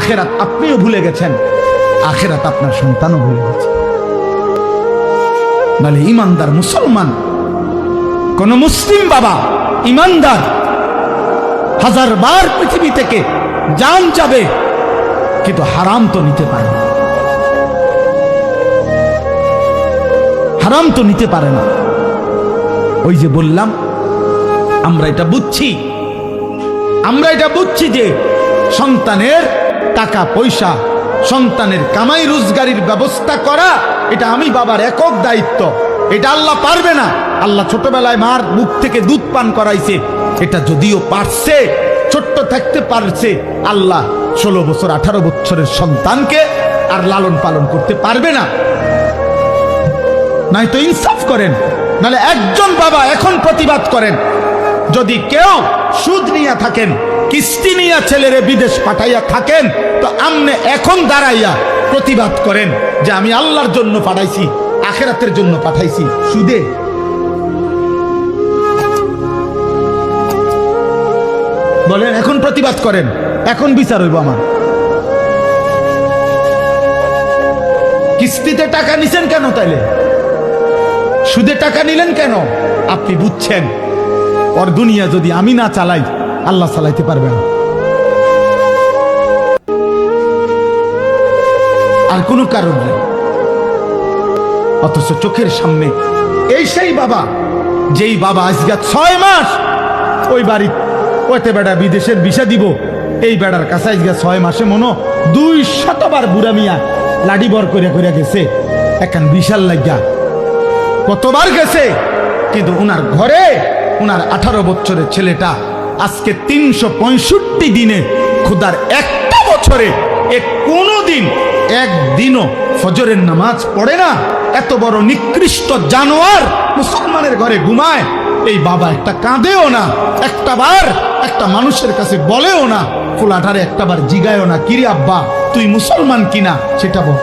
আখিরাত আপনিও ভুলে গেছেন, আখিরাত আপনার সন্তানও ভুলে গেছে। নালে ইমানদার মুসলমান, কোন মুসলিম বাবা ইমানদার 1000 বার পৃথিবী থেকে জান যাবে, কিন্তু হারাম তো নিতে পারে না, হারাম তো নিতে পারে না। ওই যে বললাম, আমরা এটা বুঝছি যে সন্তানের টাকা পয়সা, সন্তানের কামাই রোজগারির ব্যবস্থা করা এটা আমি বাবার একক দায়িত্ব। এটা আল্লাহ পারবে না। আল্লাহ ছোটবেলায় মার মুখ থেকে দুধ পান করাইছে, এটা যদিও পারছে, ছোট্ট থাকতে পারছে, আল্লাহ 16 বছর 18 বছরের সন্তানকে আর লালন পালন করতে পারবে না। নাই তো ইনসাফ করেন, নাহলে একজন বাবা এখন প্রতিবাদ করেন, যদি কেউ সুদ নিয়ে থাকেন, কিস্তি নিয়ে ছেলেরে বিদেশ পাঠাইয়া থাকেন, তো আমনে এখন দাঁড়াইয়া প্রতিবাদ করেন যে আমি আল্লাহর জন্য পাঠাইছি, আখিরাতের জন্য পাঠাইছি সুদে। বলেন, এখন প্রতিবাদ করেন, এখন বিচার হইব আমার। কিস্তিতে টাকা নিছেন কেন? তাইলে সুদে টাকা নিলেন কেন? আপনি বুঝছেন ওর দুনিয়া যদি আমি না চালাই, আল্লাহ চালাইতে পারবে না। আর কোনো কারণ নেই। অথচ চোখের সামনে এই সেই বাবা, যেই বাবা আজকে 6 মাস ওই বাড়ি ওতে বেড়া বিদেশের ভিসা দিব, এই বেড়ার কাছে আজকে 6 মাসে মনো 200 বার বুড়া মিয়া লাডি বর করে করে গেছে, এখন বিশাল লাগিয়া কতবার গেছে, কিন্তু উনার ঘরে উনার 18 বছরের ছেলেটা আজকে 365 দিনে খুদার একটা বছরে কোনোদিন একদিনও ফজরের নামাজ পড়ে না। এত বড় নিকৃষ্ট জানোয়ার মুসলমানের ঘরে ঘুমায়, এই বাবা একটা কাঁদেও না, একটা বার একটা মানুষের কাছে বলেও না, ফুলাটারে একটা বার জিগায়ও না, কিরে আব্বা তুই মুসলমান কিনা সেটা বল।